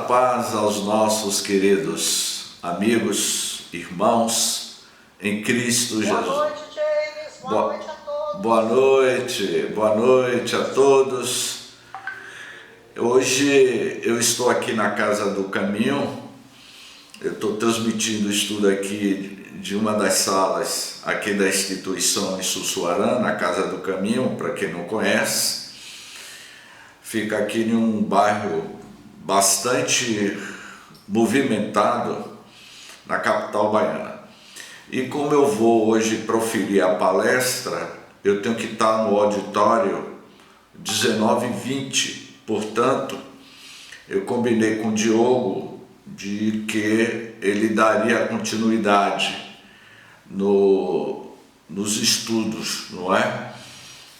paz aos nossos queridos amigos, irmãos em Cristo Jesus. Boa noite, James. Boa noite a todos. Boa noite a todos. Hoje eu estou aqui na Casa do Caminho. Eu estou transmitindo o estudo aqui de uma das salas aqui da instituição em Sussuarana, na Casa do Caminho, para quem não conhece. Fica aqui em um bairro bastante movimentado na capital baiana. E como eu vou hoje proferir a palestra, eu tenho que estar no auditório 19h20. Portanto, eu combinei com o Diogo de que ele daria continuidade nos estudos, não é?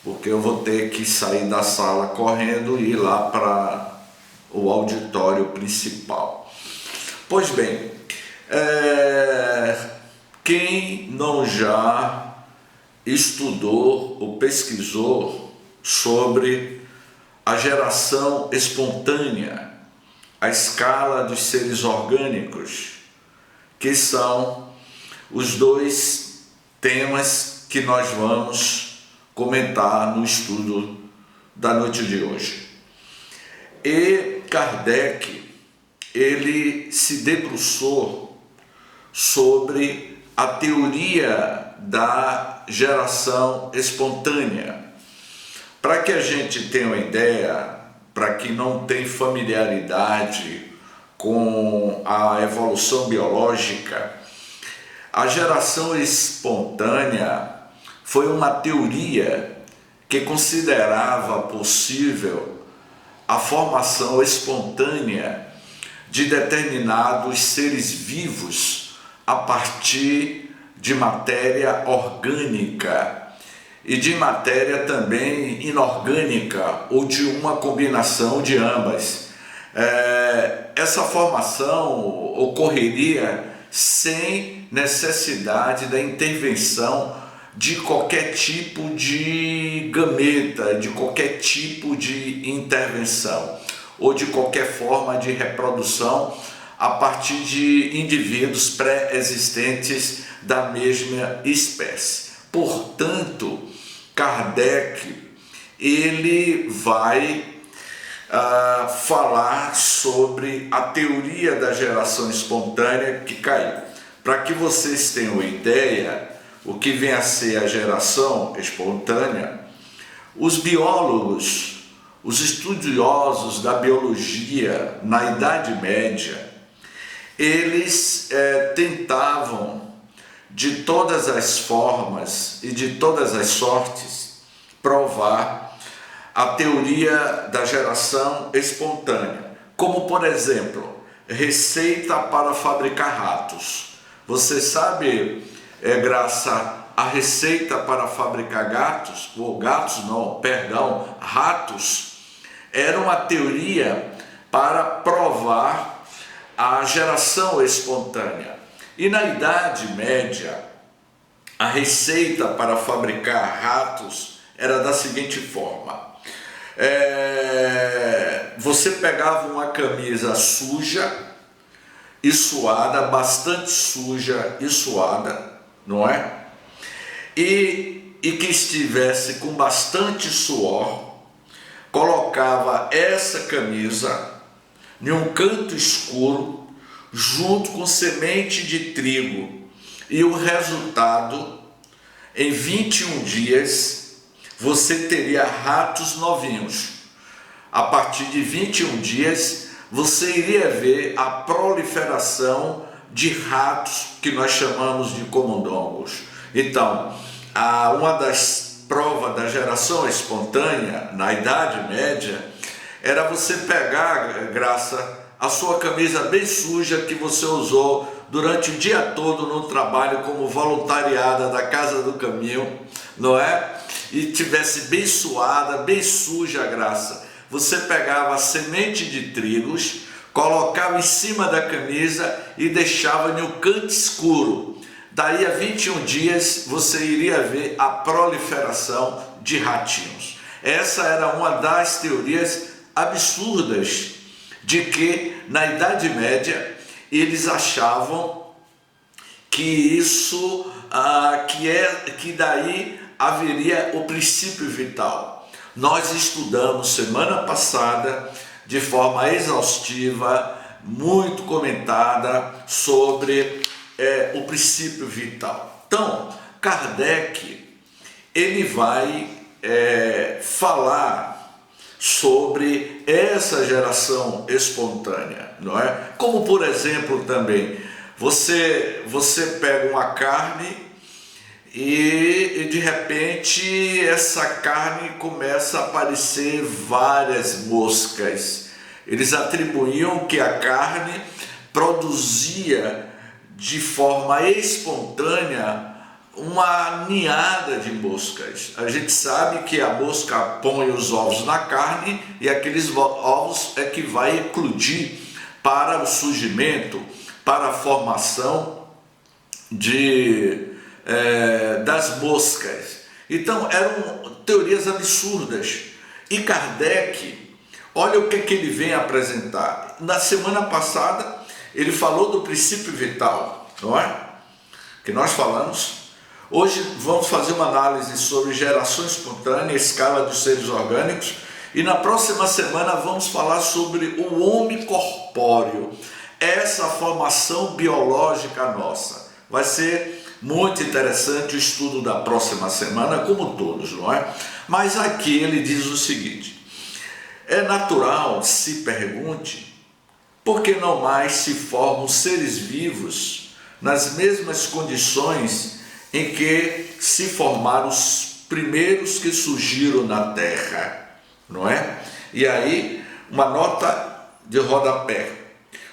Porque eu vou ter que sair da sala correndo e ir lá para o auditório principal. Pois bem, quem não já estudou ou pesquisou sobre a geração espontânea, a escala dos seres orgânicos, que são os dois temas que nós vamos comentar no estudo da noite de hoje. E Kardec, ele se debruçou sobre a teoria da geração espontânea. Para que a gente tenha uma ideia, para quem não tem familiaridade com a evolução biológica, a geração espontânea foi uma teoria que considerava possível a formação espontânea de determinados seres vivos a partir de matéria orgânica e de matéria também inorgânica ou de uma combinação de ambas. Essa formação ocorreria sem necessidade da intervenção de qualquer tipo de gameta, de qualquer tipo de intervenção ou de qualquer forma de reprodução a partir de indivíduos pré-existentes da mesma espécie. Portanto, Kardec ele vai falar sobre a teoria da geração espontânea que caiu. Para que vocês tenham uma ideia, o que vem a ser a geração espontânea, os biólogos, os estudiosos da biologia na Idade Média, eles tentavam de todas as formas e de todas as sortes provar a teoria da geração espontânea, como por exemplo, receita para fabricar ratos. Você sabe, graças à receita para fabricar ratos, era uma teoria para provar a geração espontânea. E na Idade Média, a receita para fabricar ratos era da seguinte forma: você pegava uma camisa suja e suada, bastante suja e suada, não é? E que estivesse com bastante suor, colocava essa camisa em um canto escuro, junto com semente de trigo, e o resultado, em 21 dias, você teria ratos novinhos. A partir de 21 dias, você iria ver a proliferação de ratos que nós chamamos de camundongos. Então, uma das provas da geração espontânea na Idade Média era você pegar, graça, a sua camisa bem suja que você usou durante o dia todo no trabalho como voluntariada da Casa do Caminho, não é? E tivesse bem suada, bem suja a graça. Você pegava a semente de trigos, colocava em cima da camisa e deixava no canto escuro. Daí a 21 dias você iria ver a proliferação de ratinhos. Essa era uma das teorias absurdas de que na Idade Média, eles achavam que isso, que daí haveria o princípio vital. Nós estudamos semana passada, de forma exaustiva, muito comentada, sobre o princípio vital. Então, Kardec, ele vai falar sobre essa geração espontânea, não é? Como, por exemplo, também, você pega uma carne e de repente essa carne começa a aparecer várias moscas. Eles atribuíam que a carne produzia de forma espontânea uma ninhada de moscas. A gente sabe que a mosca põe os ovos na carne e aqueles ovos é que vai eclodir para o surgimento, para a formação das moscas. Então eram teorias absurdas. E Kardec, olha o que ele vem apresentar. Na semana passada ele falou do princípio vital, não é? Que nós falamos. Hoje vamos fazer uma análise sobre geração espontânea, escala dos seres orgânicos, e na próxima semana vamos falar sobre o homem corpóreo, essa formação biológica nossa. Vai ser muito interessante o estudo da próxima semana, como todos, não é? Mas aqui ele diz o seguinte: é natural se pergunte por que não mais se formam seres vivos nas mesmas condições em que se formaram os primeiros que surgiram na Terra, não é? E aí, uma nota de rodapé.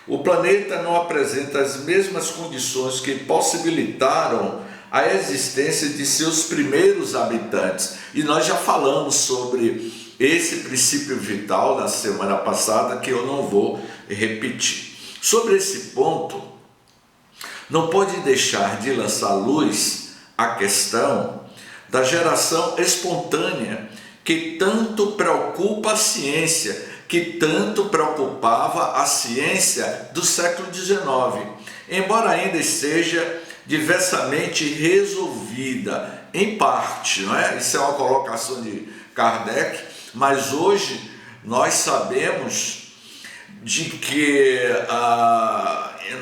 O planeta não apresenta as mesmas condições que possibilitaram a existência de seus primeiros habitantes. E nós já falamos sobre esse princípio vital na semana passada, que eu não vou repetir. Sobre esse ponto, não pode deixar de lançar luz a questão da geração espontânea, que tanto preocupa a ciência, que tanto preocupava a ciência do século XIX, embora ainda esteja diversamente resolvida, em parte, não é? Isso é uma colocação de Kardec, mas hoje nós sabemos de que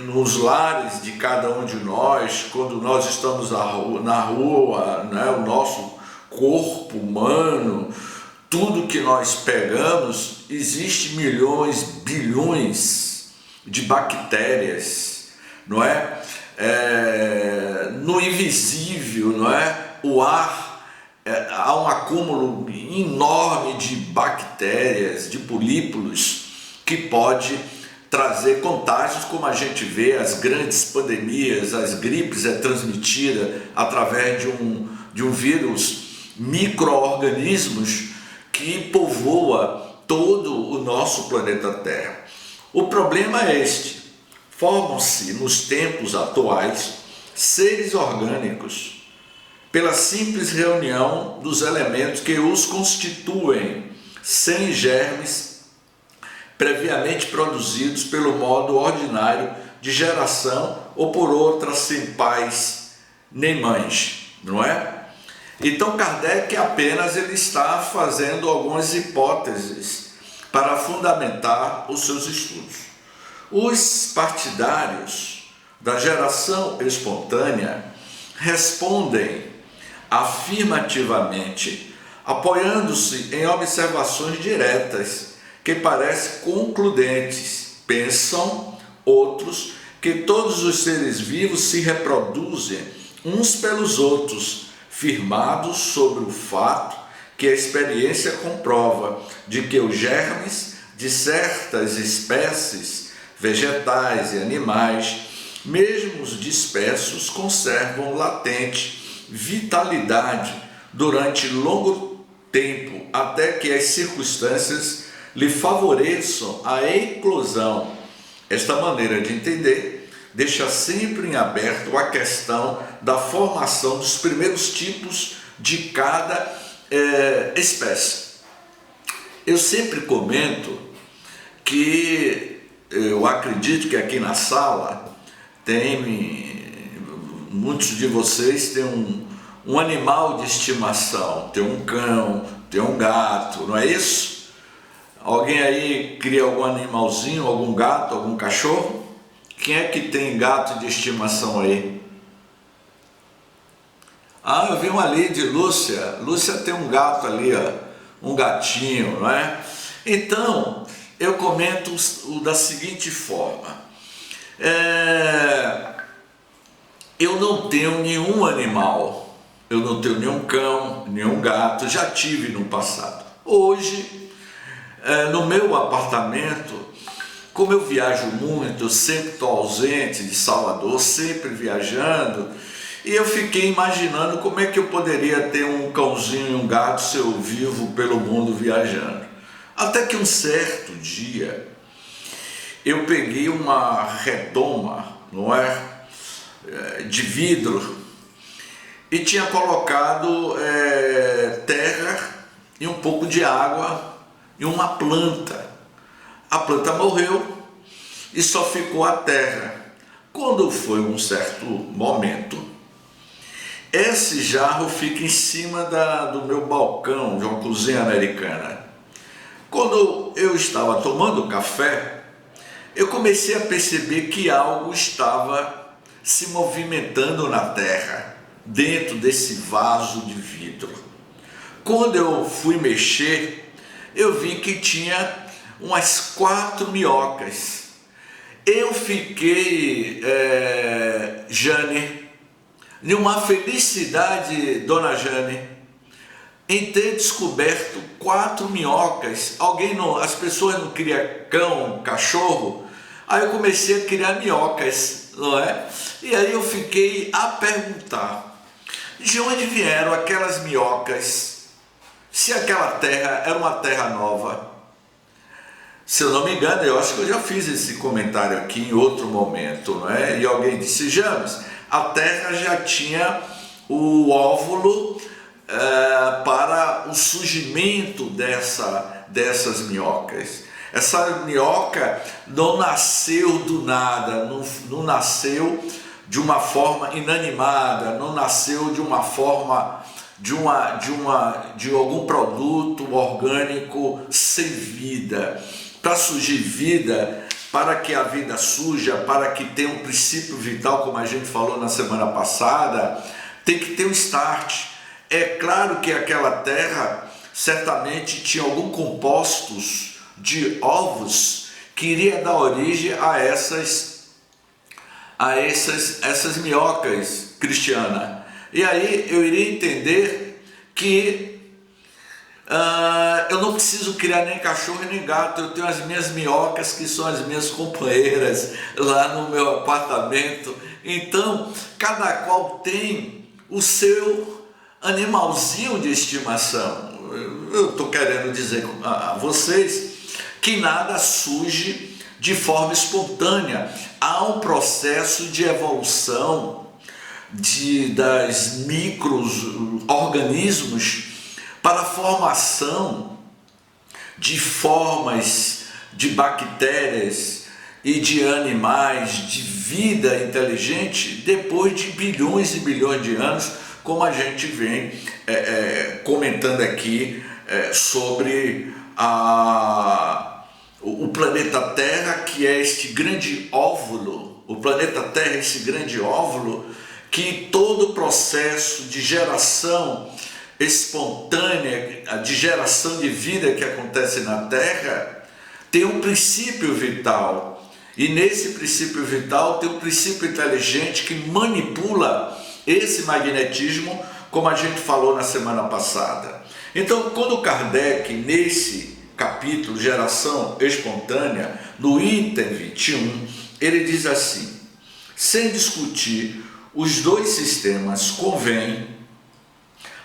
nos lares de cada um de nós, quando nós estamos na rua, né, o nosso corpo humano, tudo que nós pegamos, existe milhões, bilhões de bactérias, não é? No invisível, não é? O ar, há um acúmulo enorme de bactérias, de polípulos, que pode trazer contágios, como a gente vê, as grandes pandemias, as gripes é transmitida através de um vírus, micro-organismos que povoa todo o nosso planeta Terra. O problema é este: formam-se nos tempos atuais seres orgânicos pela simples reunião dos elementos que os constituem, sem germes previamente produzidos pelo modo ordinário de geração ou por outras sem pais nem mães, não é? Então Kardec apenas ele está fazendo algumas hipóteses para fundamentar os seus estudos. Os partidários da geração espontânea respondem afirmativamente, apoiando-se em observações diretas que parecem concludentes. Pensam outros que todos os seres vivos se reproduzem uns pelos outros, firmados sobre o fato que a experiência comprova de que os germes de certas espécies vegetais e animais, mesmo os dispersos, conservam latente vitalidade durante longo tempo, até que as circunstâncias lhe favoreçam a eclosão. Esta maneira de entender deixa sempre em aberto a questão da formação dos primeiros tipos de cada espécie. Eu sempre comento que eu acredito que aqui na sala muitos de vocês têm um animal de estimação, tem um cão, tem um gato, não é isso? Alguém aí cria algum animalzinho, algum gato, algum cachorro? Quem é que tem gato de estimação aí? Ah, eu vi uma ali de Lúcia. Lúcia tem um gato ali, ó, um gatinho, não é? Então, eu comento da seguinte forma. Eu não tenho nenhum animal, eu não tenho nenhum cão, nenhum gato, já tive no passado. Hoje, no meu apartamento, como eu viajo muito, sempre estou ausente de Salvador, sempre viajando, e eu fiquei imaginando como é que eu poderia ter um cãozinho e um gato se eu vivo pelo mundo viajando. Até que um certo dia, eu peguei uma redoma, não é? De vidro, e tinha colocado terra e um pouco de água em uma planta. A planta morreu e só ficou a terra. Quando foi um certo momento, esse jarro fica em cima do meu balcão de uma cozinha americana. Quando eu estava tomando café, eu comecei a perceber que algo estava se movimentando na terra, dentro desse vaso de vidro. Quando eu fui mexer, eu vi que tinha umas 4 minhocas. Eu fiquei, Jane, numa felicidade, dona Jane, em ter descoberto 4 minhocas. As pessoas não criam cão, cachorro? Aí eu comecei a criar minhocas, não é? E aí eu fiquei a perguntar, de onde vieram aquelas minhocas? Se aquela terra era uma terra nova. Se eu não me engano, eu acho que eu já fiz esse comentário aqui em outro momento, não é? E alguém disse, James, a terra já tinha o óvulo para o surgimento dessas minhocas. Essa minhoca não nasceu do nada, não nasceu de uma forma inanimada, não nasceu de uma forma de algum produto orgânico sem vida. Para surgir vida, para que a vida surja, para que tenha um princípio vital, como a gente falou na semana passada, tem que ter um start. É claro que aquela terra certamente tinha alguns compostos de ovos que iria dar origem a essas minhocas, Cristiana. E aí eu iria entender que eu não preciso criar nem cachorro nem gato, eu tenho as minhas minhocas que são as minhas companheiras lá no meu apartamento. Então, cada qual tem o seu animalzinho de estimação. Eu estou querendo dizer a vocês que nada surge de forma espontânea. Há um processo de evolução das micro-organismos para a formação de formas de bactérias e de animais, de vida inteligente, depois de bilhões e bilhões de anos, como a gente vem comentando aqui sobre o planeta Terra, que é este grande óvulo. O planeta Terra é esse grande óvulo que todo o processo de geração espontânea, de geração de vida que acontece na Terra, tem um princípio vital. E nesse princípio vital tem um princípio inteligente que manipula esse magnetismo, como a gente falou na semana passada. Então, quando Kardec, nesse capítulo Geração Espontânea, no item 21, ele diz assim: sem discutir os dois sistemas, convém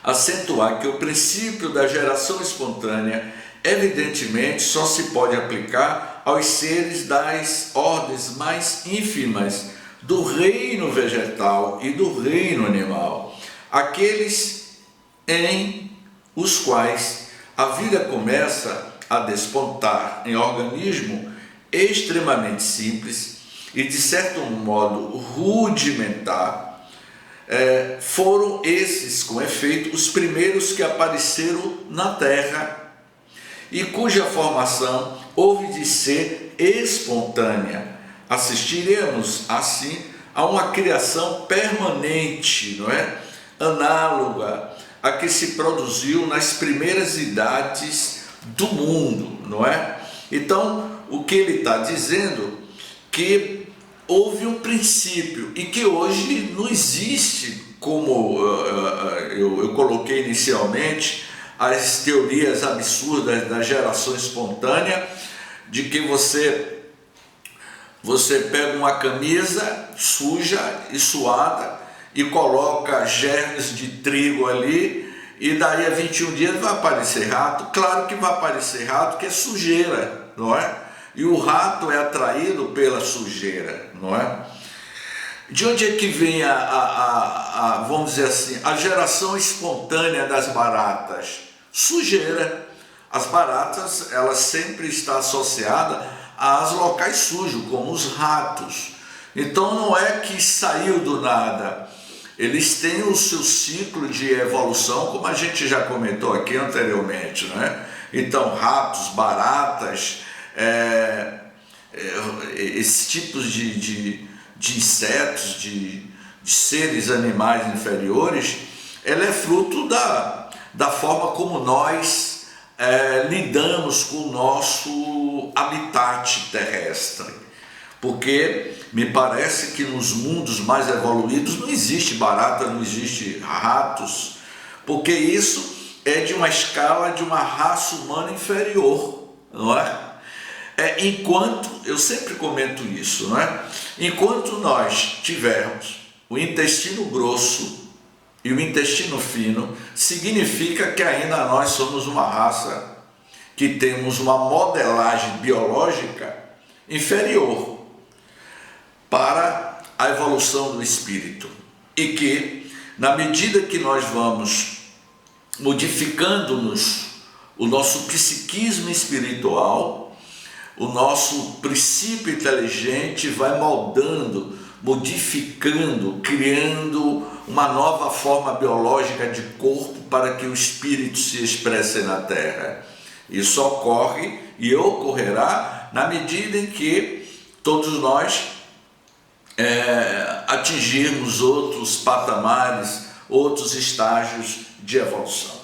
acentuar que o princípio da geração espontânea, evidentemente, só se pode aplicar aos seres das ordens mais ínfimas do reino vegetal e do reino animal, aqueles em os quais a vida começa a despontar em organismo extremamente simples e de certo modo rudimentar, foram esses, com efeito, os primeiros que apareceram na Terra e cuja formação houve de ser espontânea. Assistiremos, assim, a uma criação permanente, não é? Análoga a que se produziu nas primeiras idades do mundo, não é? Então, o que ele está dizendo que houve um princípio e que hoje não existe, como eu coloquei inicialmente, as teorias absurdas da geração espontânea, de que você pega uma camisa suja e suada e coloca germes de trigo ali e daí a 21 dias vai aparecer rato. Claro que vai aparecer rato, que é sujeira, não é? E o rato é atraído pela sujeira, não é? De onde é que vem vamos dizer assim, a geração espontânea das baratas? Sujeira. As baratas, elas sempre estão associadas aos locais sujos, como os ratos. Então não é que saiu do nada. Eles têm o seu ciclo de evolução, como a gente já comentou aqui anteriormente, não é? Então ratos, baratas, esses tipos de insetos, de seres animais inferiores, ela é fruto da forma como nós lidamos com o nosso habitat terrestre. Porque me parece que nos mundos mais evoluídos não existe barata, não existe ratos, porque isso é de uma escala de uma raça humana inferior, não é? Enquanto, eu sempre comento isso, não é? Enquanto nós tivermos o intestino grosso e o intestino fino, significa que ainda nós somos uma raça que temos uma modelagem biológica inferior para a evolução do espírito. E que, na medida que nós vamos modificando-nos, o nosso psiquismo espiritual, o nosso princípio inteligente vai moldando, modificando, criando uma nova forma biológica de corpo para que o espírito se expresse na Terra. Isso ocorre e ocorrerá na medida em que todos nós atingirmos outros patamares, outros estágios de evolução.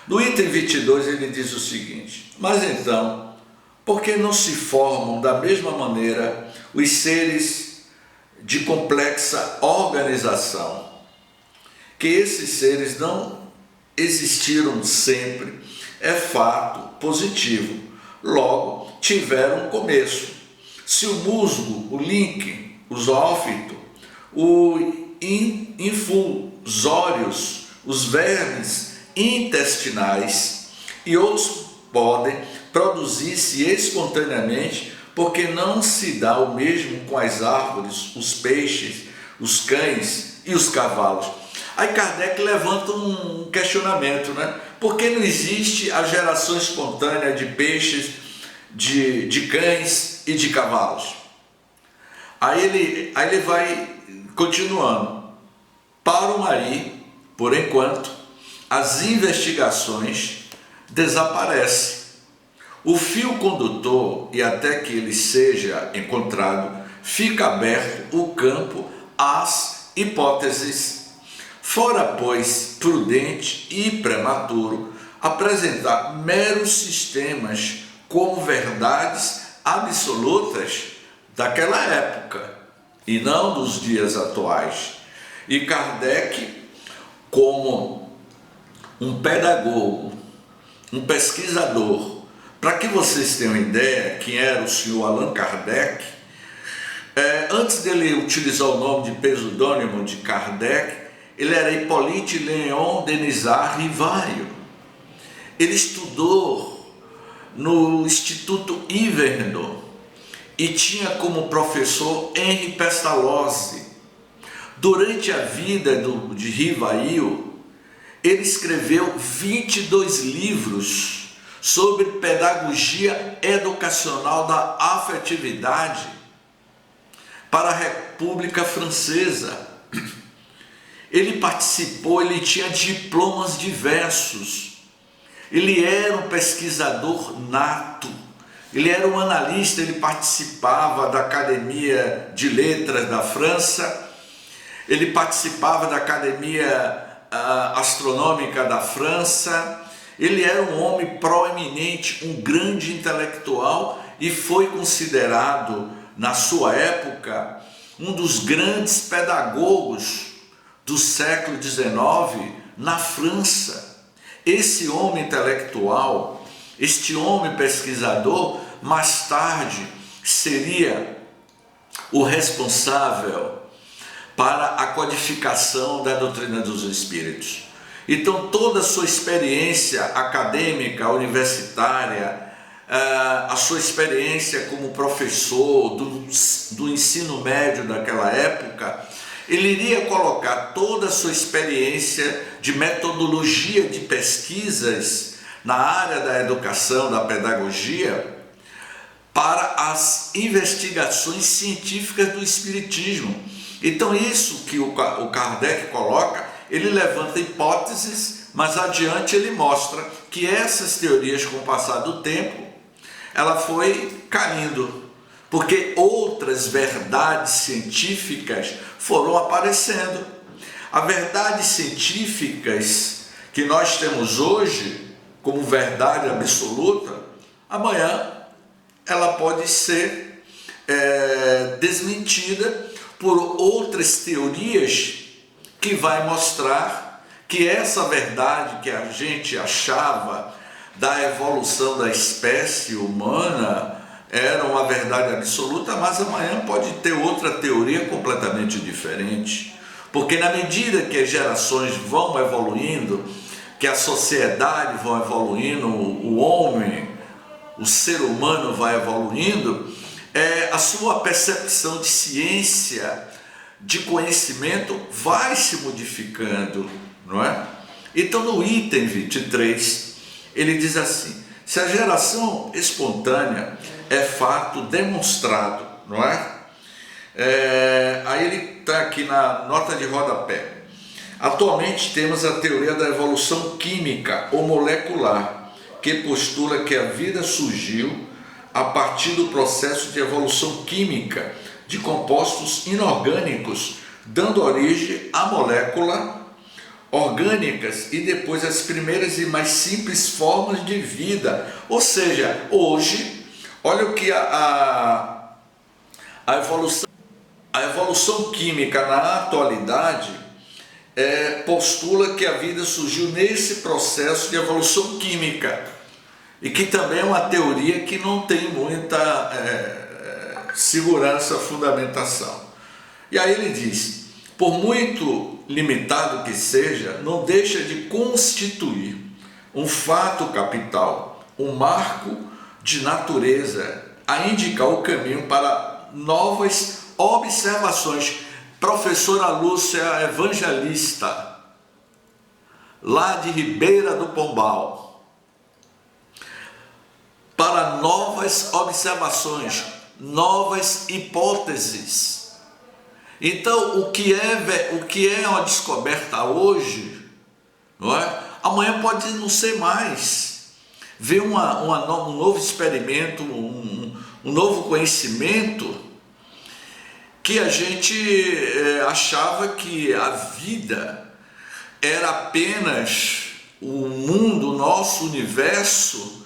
No item 22 ele diz o seguinte: mas então, por que não se formam da mesma maneira os seres de complexa organização? Que esses seres não existiram sempre é fato positivo, logo tiveram um começo. Se o musgo, o líquen, o zoófito, o infusórios, os vermes intestinais e outros podem produzir-se espontaneamente, porque não se dá o mesmo com as árvores, os peixes, os cães e os cavalos. Aí Kardec levanta um questionamento, né? Por que não existe a geração espontânea de peixes, de cães e de cavalos? Aí ele vai continuando. Param aí, por enquanto, as investigações desaparecem. O fio condutor, e até que ele seja encontrado, fica aberto o campo às hipóteses. Fora, pois, prudente e prematuro apresentar meros sistemas como verdades absolutas daquela época e não dos dias atuais. E Kardec, como um pedagogo, um pesquisador, para que vocês tenham ideia quem era o senhor Allan Kardec, antes dele utilizar o nome de pseudônimo de Kardec, ele era Hippolyte Léon Denisard Rivaio. Ele estudou no Instituto Yverdon e tinha como professor Henri Pestalozzi. Durante a vida de Rivaio, ele escreveu 22 livros sobre pedagogia educacional da afetividade para a República Francesa. Ele participou, ele tinha diplomas diversos, ele era um pesquisador nato, ele era um analista, ele participava da Academia de Letras da França, ele participava da Academia Astronômica da França, ele era um homem proeminente, um grande intelectual e foi considerado, na sua época, um dos grandes pedagogos do século XIX na França. Esse homem intelectual, este homem pesquisador, mais tarde seria o responsável para a codificação da doutrina dos espíritos. Então, toda a sua experiência acadêmica, universitária, a sua experiência como professor do ensino médio daquela época, ele iria colocar toda a sua experiência de metodologia de pesquisas na área da educação, da pedagogia, para as investigações científicas do espiritismo. Então, isso que o Kardec coloca, ele levanta hipóteses, mas adiante ele mostra que essas teorias, com o passar do tempo, ela foi caindo, porque outras verdades científicas foram aparecendo. As verdades científicas que nós temos hoje como verdade absoluta, amanhã ela pode ser desmentida por outras teorias que vai mostrar que essa verdade que a gente achava da evolução da espécie humana era uma verdade absoluta, mas amanhã pode ter outra teoria completamente diferente. Porque na medida que as gerações vão evoluindo, que a sociedade vai evoluindo, o homem, o ser humano vai evoluindo, a sua percepção de ciência, de conhecimento vai se modificando, não é? Então no item 23, ele diz assim: se a geração espontânea é fato demonstrado, não é? Aí ele está aqui na nota de rodapé. Atualmente temos a teoria da evolução química ou molecular, que postula que a vida surgiu a partir do processo de evolução química de compostos inorgânicos, dando origem à molécula orgânicas e depois as primeiras e mais simples formas de vida. Ou seja, hoje, olha o que a evolução química na atualidade postula que a vida surgiu nesse processo de evolução química, e que também é uma teoria que não tem muita segurança, fundamentação. E aí ele diz: por muito limitado que seja, não deixa de constituir um fato capital, um marco de natureza, a indicar o caminho para novas observações. Professora Lúcia Evangelista, lá de Ribeira do Pombal, para novas observações, novas hipóteses. Então, o que é uma descoberta hoje, não é? Amanhã pode não ser mais. Ver um novo experimento, um novo conhecimento, que a gente achava que a vida era apenas o mundo, o nosso universo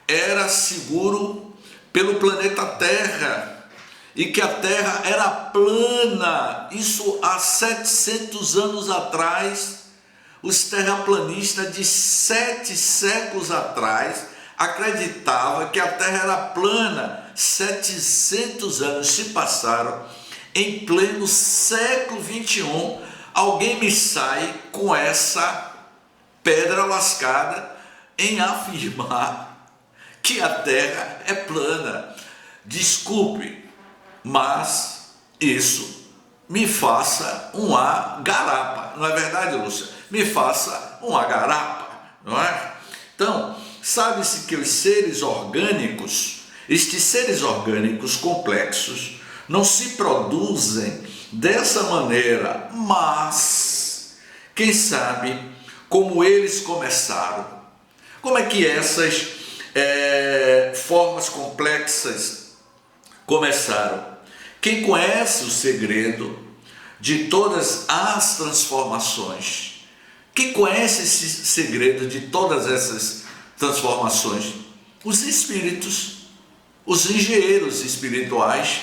era seguro pelo planeta Terra, e que a Terra era plana. Isso há 700 anos atrás. Os terraplanistas de 7 séculos atrás acreditavam que a Terra era plana. 700 anos se passaram. Em pleno século XXI, alguém me sai com essa pedra lascada em afirmar que a Terra é plana. Desculpe, mas isso me faça uma garapa. Não é verdade, Lúcia? Me faça uma garapa, não é? Então, sabe-se que os seres orgânicos, estes seres orgânicos complexos, não se produzem dessa maneira, mas quem sabe como eles começaram. Como é que essas formas complexas começaram? Quem conhece o segredo de todas as transformações? Quem conhece esse segredo de todas essas transformações? Os espíritos, os engenheiros espirituais,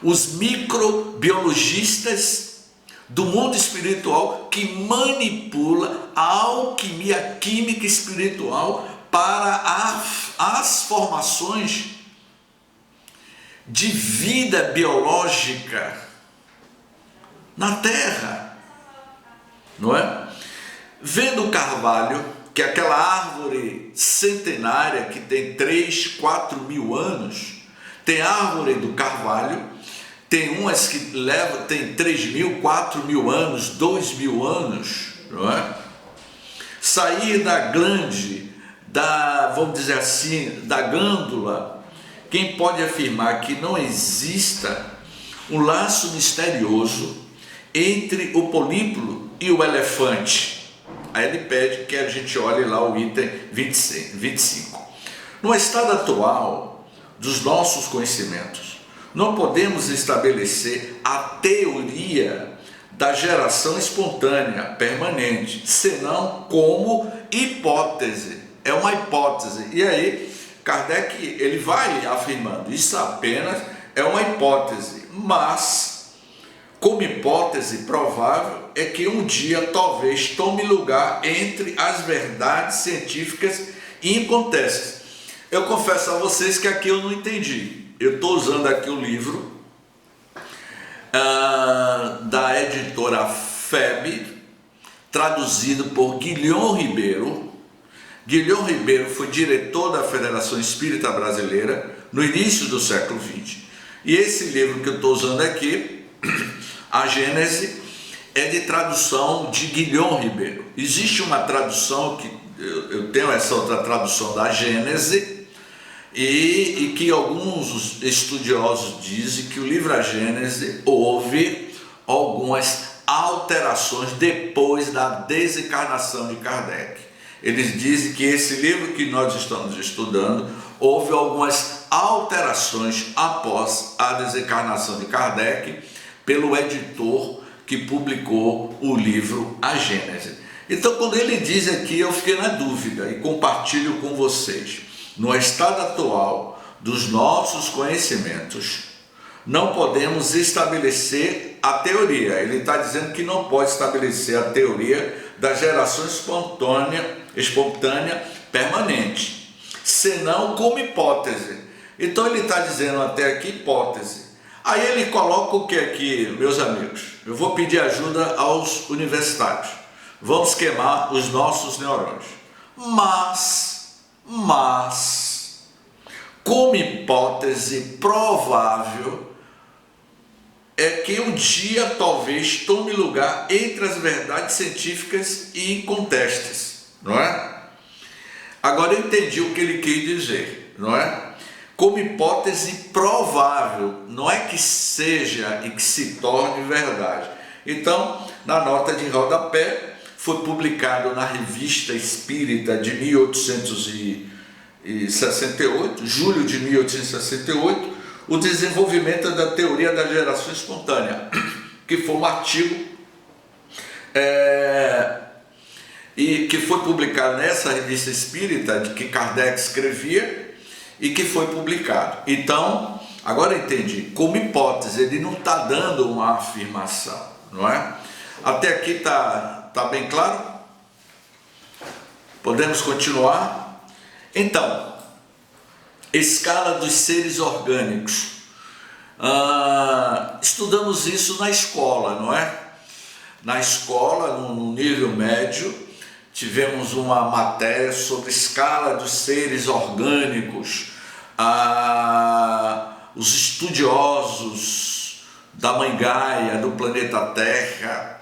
os microbiologistas do mundo espiritual que manipula a alquimia química espiritual para as formações de vida biológica na Terra, não é? Vendo o carvalho, que é aquela árvore centenária que tem 3, 4 mil anos, tem árvore do carvalho, tem umas que tem 3 mil, 4 mil anos, 2 mil anos, não é? Sair da glande, vamos dizer assim, da glândula. Quem pode afirmar que não exista um laço misterioso entre o polípulo e o elefante? Aí ele pede que a gente olhe lá o item 25. No estado atual dos nossos conhecimentos, não podemos estabelecer a teoria da geração espontânea permanente, senão como hipótese. É uma hipótese. E aí Kardec ele vai afirmando, isso apenas é uma hipótese, mas como hipótese provável é que um dia talvez tome lugar entre as verdades científicas e incontestáveis. Eu confesso a vocês que aqui eu não entendi. Eu estou usando aqui o livro da editora FEB, traduzido por Guilhom Ribeiro. Guilhom Ribeiro foi diretor da Federação Espírita Brasileira no início do século XX. E esse livro que eu estou usando aqui, A Gênese, é de tradução de Guilhom Ribeiro. Existe uma tradução, que eu tenho essa outra tradução da Gênese, e que alguns estudiosos dizem que o livro A Gênese houve algumas alterações depois da desencarnação de Kardec. Eles dizem que esse livro que nós estamos estudando, houve algumas alterações após a desencarnação de Kardec pelo editor que publicou o livro A Gênese. Então, quando ele diz aqui, eu fiquei na dúvida e compartilho com vocês. No estado atual dos nossos conhecimentos, não podemos estabelecer a teoria. Ele está dizendo que não pode estabelecer a teoria da geração espontânea permanente, senão como hipótese. Então ele está dizendo até aqui hipótese. Aí ele coloca o que aqui, meus amigos? Eu vou pedir ajuda aos universitários. Vamos queimar os nossos neurônios. Mas, como hipótese provável, é que um dia talvez tome lugar entre as verdades científicas e incontestes, não é? Agora eu entendi o que ele quis dizer, não é? Como hipótese provável, não é que seja e que se torne verdade. Então, na nota de rodapé, foi publicado na Revista Espírita de 1868, julho de 1868, o desenvolvimento da teoria da geração espontânea, que foi um artigo e que foi publicado nessa Revista Espírita de que Kardec escrevia e que foi publicado. Então, agora eu entendi, como hipótese, ele não está dando uma afirmação, não é? Até aqui está bem claro? Podemos continuar? Então, escala dos seres orgânicos. Estudamos isso na escola, não é? Na escola, no nível médio, tivemos uma matéria sobre escala dos seres orgânicos. Os estudiosos da Mãe Gaia, do planeta Terra,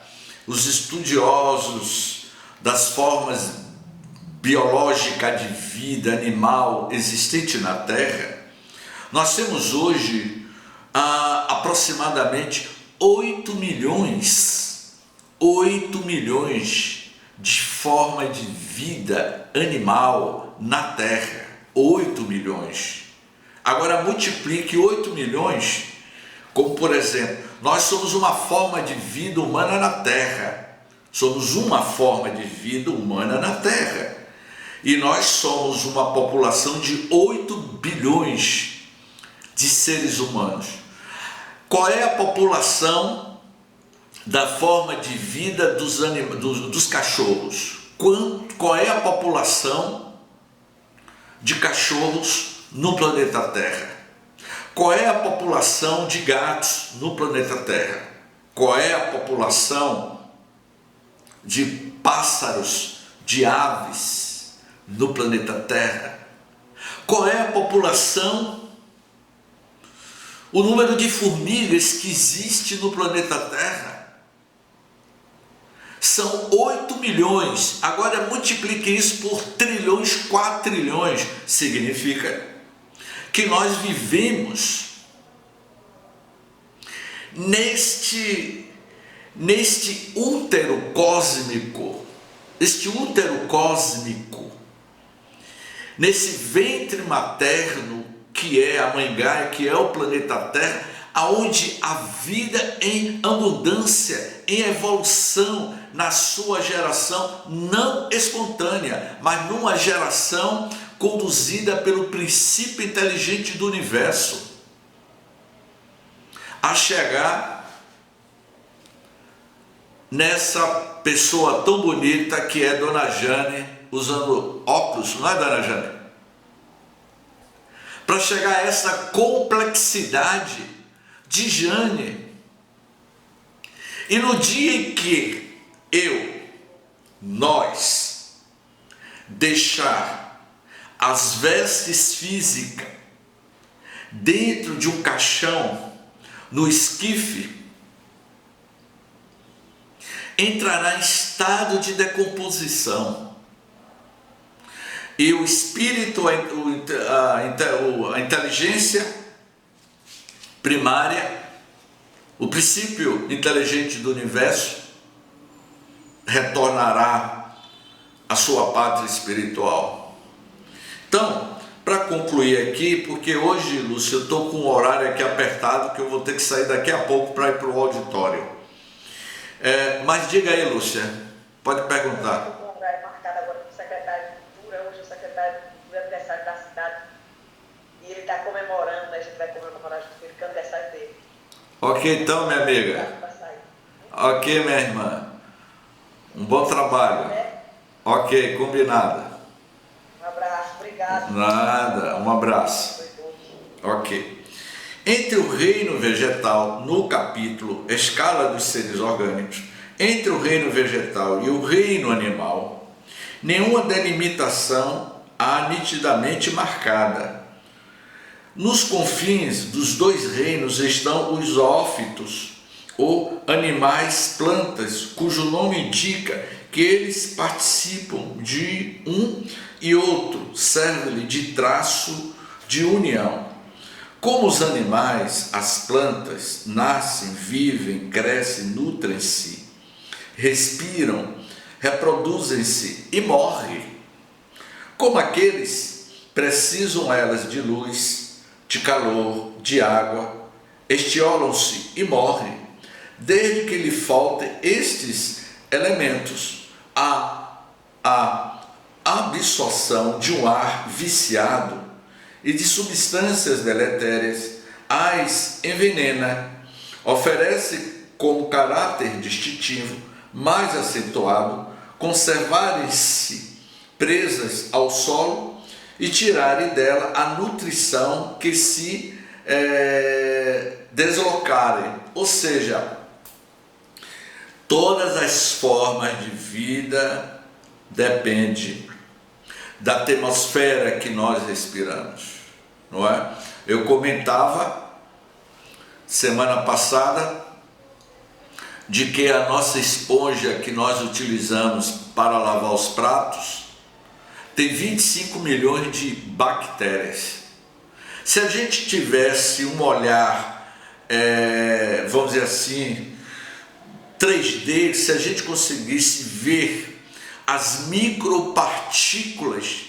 os estudiosos das formas biológica de vida animal existente na Terra, nós temos hoje aproximadamente 8 milhões de forma de vida animal na Terra. 8 milhões. Agora multiplique 8 milhões, como por exemplo, nós somos uma forma de vida humana na Terra. Somos uma forma de vida humana na Terra. E nós somos uma população de 8 bilhões de seres humanos. Qual é a população da forma de vida dos cachorros? Qual é a população de cachorros no planeta Terra? Qual é a população de gatos no planeta Terra? Qual é a população de pássaros, de aves no planeta Terra? Qual é a população, o número de formigas que existe no planeta Terra? São 8 milhões. Agora multiplique isso por trilhões, 4 trilhões. Significa que nós vivemos neste útero cósmico, nesse ventre materno que é a Mãe Gaia, que é o planeta Terra, aonde a vida em abundância, em evolução na sua geração não espontânea, mas numa geração conduzida pelo princípio inteligente do universo, a chegar nessa pessoa tão bonita que é Dona Jane, usando óculos, não é, Dona Jane? Para chegar a essa complexidade de Jane. E no dia em que nós deixar as vestes físicas dentro de um caixão, no esquife, entrará em estado de decomposição. E o espírito, a inteligência primária, o princípio inteligente do universo, retornará à sua pátria espiritual. Então, para concluir aqui, porque hoje, Lúcia, eu estou com um horário aqui apertado, que eu vou ter que sair daqui a pouco para ir para o auditório. Mas diga aí, Lúcia, pode perguntar. Estou com um horário marcado agora com o secretário de Cultura, hoje o secretário do aniversário da cidade, e ele está comemorando, a gente vai comemorar junto com ele, que é o aniversário dele. Ok, então, minha amiga. Ok, minha irmã. Um bom trabalho. Ok, combinado. Um abraço, obrigado. Nada, um abraço. Ok. Entre o reino vegetal, no capítulo Escala dos Seres Orgânicos, entre o reino vegetal e o reino animal, nenhuma delimitação há nitidamente marcada. Nos confins dos dois reinos estão os zoófitos, ou animais plantas, cujo nome indica que eles participam de um e outro, serve-lhe de traço de união. Como os animais, as plantas nascem, vivem, crescem, nutrem-se, respiram, reproduzem-se e morrem. Como aqueles, precisam elas de luz, de calor, de água, estiolam-se e morrem, desde que lhe faltem estes elementos. A absorção de um ar viciado e de substâncias deletérias as envenena, oferece como caráter distintivo mais acentuado conservarem-se presas ao solo e tirarem dela a nutrição que se deslocarem, ou seja, todas as formas de vida dependem da atmosfera que nós respiramos, não é? Eu comentava semana passada de que a nossa esponja que nós utilizamos para lavar os pratos, tem 25 milhões de bactérias. Se a gente tivesse um olhar, vamos dizer assim, 3D, se a gente conseguisse ver as micropartículas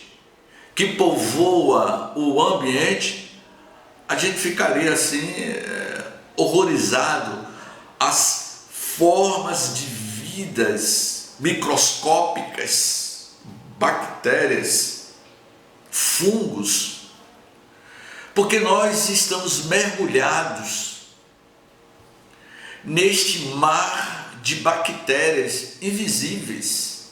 que povoam o ambiente, a gente ficaria assim, horrorizado. As formas de vidas microscópicas, bactérias, fungos, porque nós estamos mergulhados neste mar de bactérias invisíveis.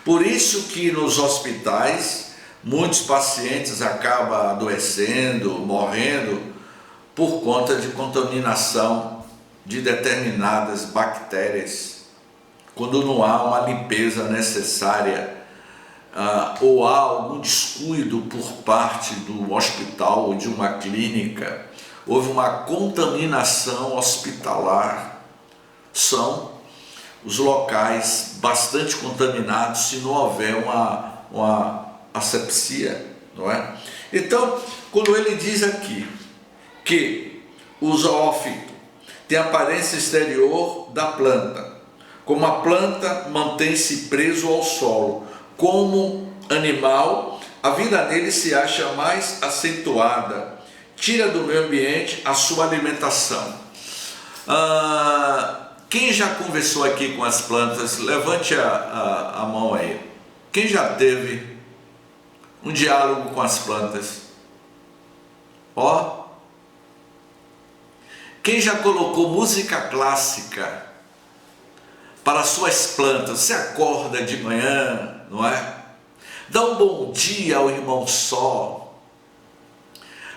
Por isso que nos hospitais muitos pacientes acabam adoecendo, morrendo por conta de contaminação de determinadas bactérias, quando não há uma limpeza necessária, ou há algum descuido por parte do hospital ou de uma clínica, houve uma contaminação hospitalar. São os locais bastante contaminados se não houver uma asepsia, não é? Então, quando ele diz aqui que o zoófito tem a aparência exterior da planta, como a planta mantém-se preso ao solo, como animal, a vida dele se acha mais acentuada, tira do meio ambiente a sua alimentação. Quem já conversou aqui com as plantas, levante a mão aí. Quem já teve um diálogo com as plantas? Ó. Quem já colocou música clássica para suas plantas? Você acorda de manhã, não é? Dá um bom dia ao irmão sol.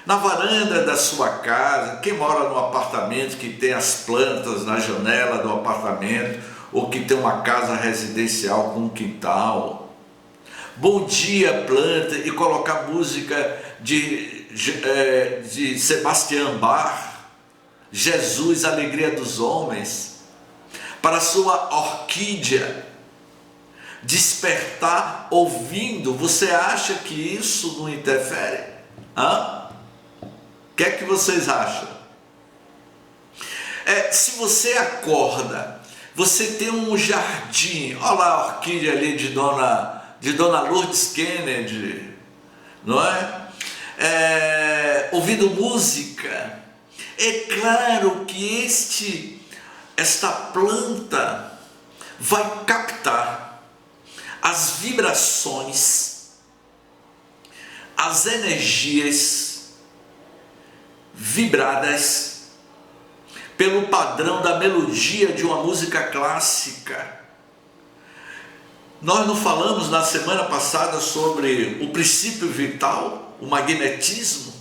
Na varanda da sua casa, quem mora num apartamento que tem as plantas na janela do apartamento, ou que tem uma casa residencial com um quintal. Bom dia, planta, e colocar música de Sebastião Bach, Jesus, alegria dos homens, para a sua orquídea despertar ouvindo. Você acha que isso não interfere? O que é que vocês acham? Se você acorda, você tem um jardim, olha lá a orquídea ali de Dona Lourdes Kennedy, não é? Ouvindo música, é claro que esta planta vai captar as vibrações, as energias vibradas pelo padrão da melodia de uma música clássica. Nós não falamos na semana passada sobre o princípio vital, o magnetismo?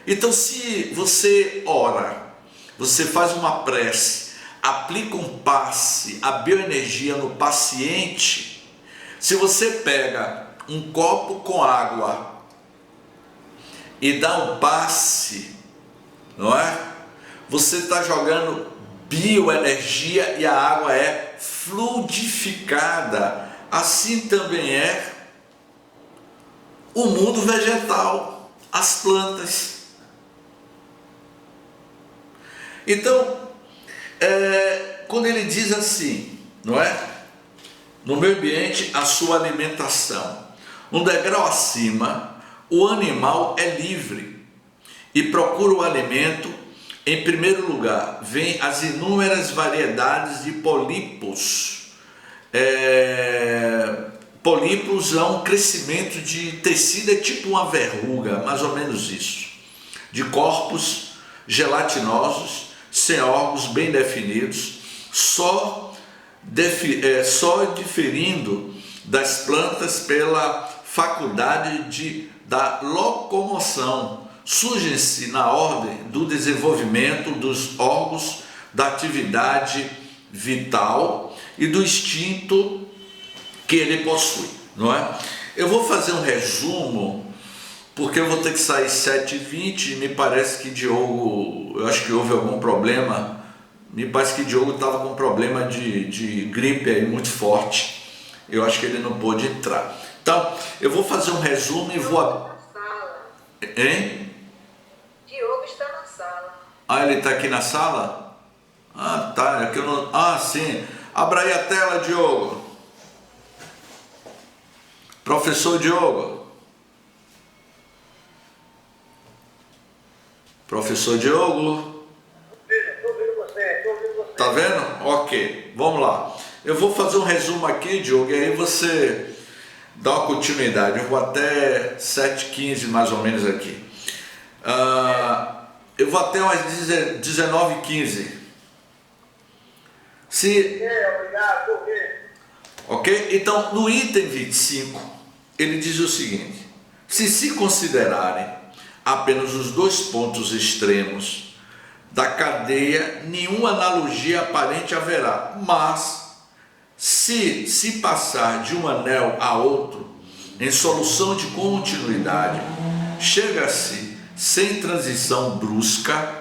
Então, se você ora, você faz uma prece, aplica um passe, a bioenergia no paciente, se você pega um copo com água e dá um passe, não é? Você está jogando bioenergia e a água é fluidificada. Assim também é o mundo vegetal, as plantas. Então, quando ele diz assim, não é? No meio ambiente, a sua alimentação. Um degrau acima, o animal é livre e procura o alimento. Em primeiro lugar, vem as inúmeras variedades de pólipos. Pólipos é um crescimento de tecido, é tipo uma verruga, mais ou menos isso. De corpos gelatinosos, sem órgãos bem definidos, só diferindo das plantas pela faculdade da locomoção. Surgem-se na ordem do desenvolvimento dos órgãos da atividade vital e do instinto que ele possui, não é? Eu vou fazer um resumo, porque eu vou ter que sair 7h20, me parece que Diogo, eu acho que houve algum problema, me parece que Diogo estava com um problema de gripe aí muito forte, eu acho que ele não pôde entrar. Então, eu vou fazer um resumo e vou... Na sala. Hein? Diogo está na sala. Ah, ele está aqui na sala? Ah, tá. É que eu não... Ah, sim. Abra aí a tela, Diogo. Professor Diogo. Professor Diogo. Estou ouvindo você. Tá vendo? Ok. Vamos lá. Eu vou fazer um resumo aqui, Diogo, e aí você dá uma continuidade. Eu vou até 7h15 mais ou menos aqui. Eu vou até umas 19h15. Obrigado, estou ouvindo. Ok? Então, no item 25, ele diz o seguinte: se considerarem apenas os dois pontos extremos da cadeia, nenhuma analogia aparente haverá, mas se passar de um anel a outro, em solução de continuidade, chega-se sem transição brusca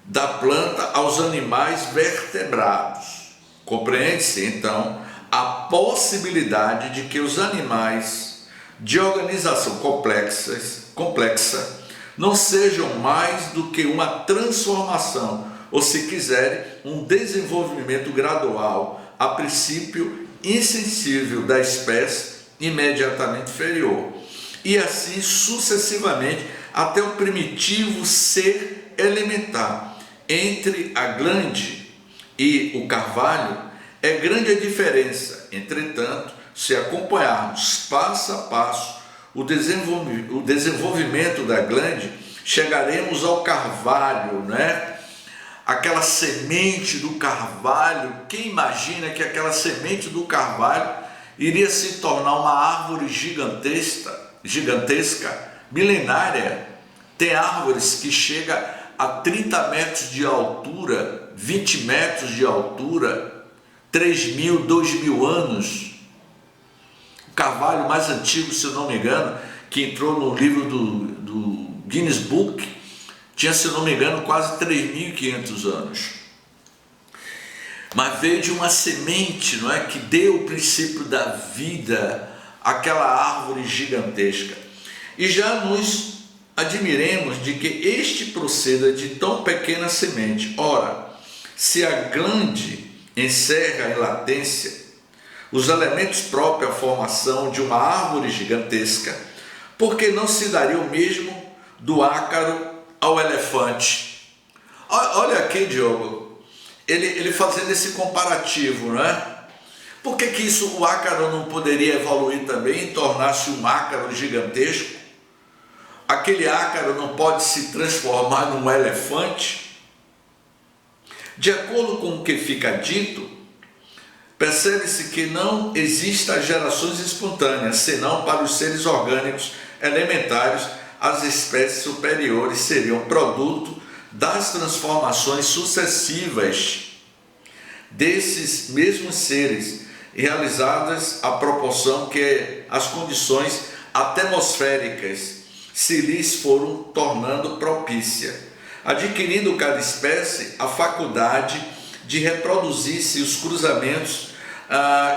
da planta aos animais vertebrados. Compreende-se, então, a possibilidade de que os animais de organização complexa não sejam mais do que uma transformação, ou se quiserem, um desenvolvimento gradual, a princípio insensível da espécie imediatamente inferior, e assim sucessivamente até o primitivo ser elementar. Entre a glande e o carvalho é grande a diferença. Entretanto, se acompanharmos passo a passo o desenvolvimento da glande, chegaremos ao carvalho, né? Aquela semente do carvalho. Quem imagina que aquela semente do carvalho iria se tornar uma árvore gigantesca, milenária? Tem árvores que chegam a 30 metros de altura, 20 metros de altura, 3.000, 2.000 anos. O carvalho mais antigo, se eu não me engano, que entrou no livro do Guinness Book, tinha, se eu não me engano, quase 3.500 anos. Mas veio de uma semente, não é, que deu o princípio da vida, aquela árvore gigantesca. E já nos admiremos de que este proceda de tão pequena semente. Ora, se a glande encerra em latência os elementos próprios à formação de uma árvore gigantesca, por que não se daria o mesmo do ácaro ao elefante? Olha aqui, Diogo, ele fazendo esse comparativo, não é? Por que isso, o ácaro não poderia evoluir também e tornar-se um ácaro gigantesco? Aquele ácaro não pode se transformar num elefante? De acordo com o que fica dito, percebe-se que não existem gerações espontâneas, senão para os seres orgânicos elementares. As espécies superiores seriam produto das transformações sucessivas desses mesmos seres, realizadas à proporção que as condições atmosféricas se lhes foram tornando propícia, adquirindo cada espécie a faculdade de reproduzir-se os cruzamentos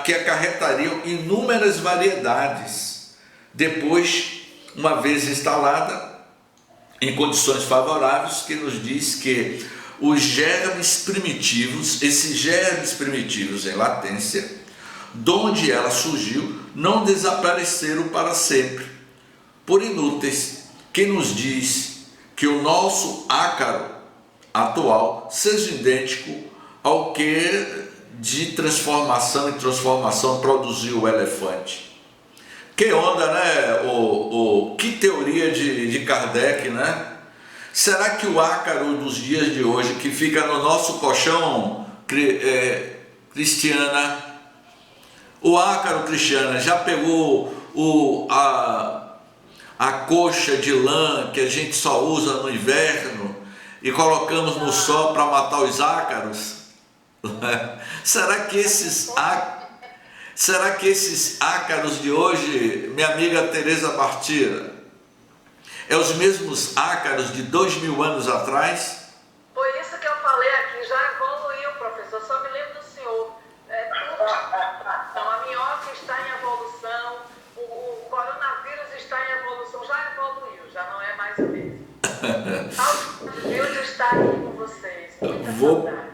que acarretariam inúmeras variedades. Depois, uma vez instalada em condições favoráveis, que nos diz que os germes primitivos, esses germes primitivos em latência, de onde ela surgiu, não desapareceram para sempre, por inúteis, que nos diz que o nosso ácaro atual seja idêntico ao que de transformação em transformação produziu o elefante. Que onda, né? Que teoria de Kardec, né? Será que o ácaro dos dias de hoje, que fica no nosso colchão, Cristiana, o ácaro, Cristiana, já pegou a coxa de lã que a gente só usa no inverno e colocamos no sol para matar os ácaros? Será que esses ácaros de hoje, minha amiga Teresa Partira, é os mesmos ácaros de 2.000 anos atrás? Foi isso que eu falei aqui, já evoluiu, professor, só me lembro do senhor. Então, a minhoca está em evolução,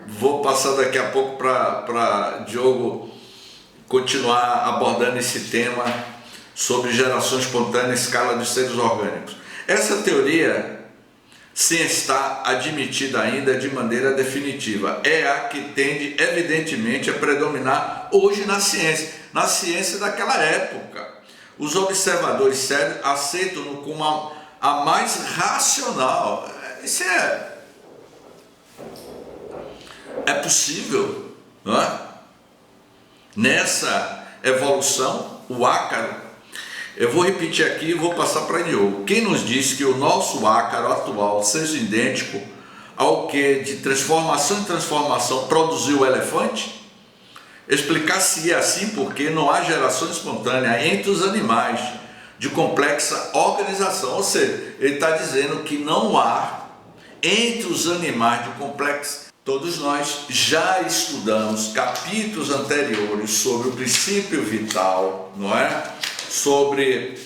Vou passar daqui a pouco para Diogo continuar abordando esse tema sobre geração espontânea, escala de seres orgânicos. Essa teoria, sem estar admitida ainda de maneira definitiva, é a que tende evidentemente a predominar hoje na ciência daquela época. Os observadores sérios aceitam-no como a mais racional. Isso é possível, não é? Nessa evolução, o ácaro, eu vou repetir aqui e vou passar para Diogo. Quem nos disse que o nosso ácaro atual seja idêntico ao que de transformação em transformação produziu o elefante? Explicar-se assim porque não há geração espontânea entre os animais de complexa organização. Ou seja, ele está dizendo que não há entre os animais de complexa. Todos nós já estudamos capítulos anteriores sobre o princípio vital, não é? Sobre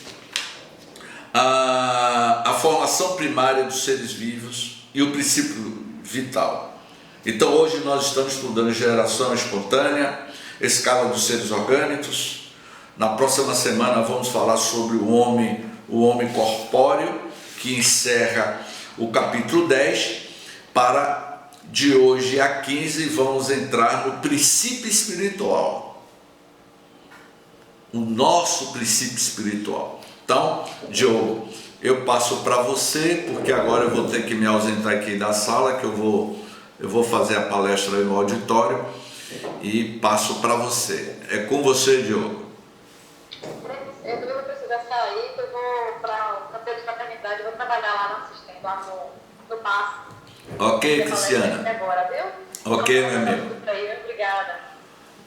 a formação primária dos seres vivos e o princípio vital. Então hoje nós estamos estudando geração espontânea, escala dos seres orgânicos. Na próxima semana vamos falar sobre o homem corpóreo, que encerra o capítulo 10. Para de hoje a 15 vamos entrar no princípio espiritual. O nosso princípio espiritual. Então, Diogo, eu passo para você, porque agora eu vou ter que me ausentar aqui da sala, que eu vou fazer a palestra aí no auditório, e passo para você. É com você, Diogo. Eu vou precisar sair, que eu vou para o campo de fraternidade, eu vou trabalhar lá no assistente, lá no passo. Ok, Cristiana. Agora, viu? Ok, meu amigo. Obrigada.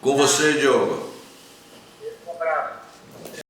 Com você, Diogo.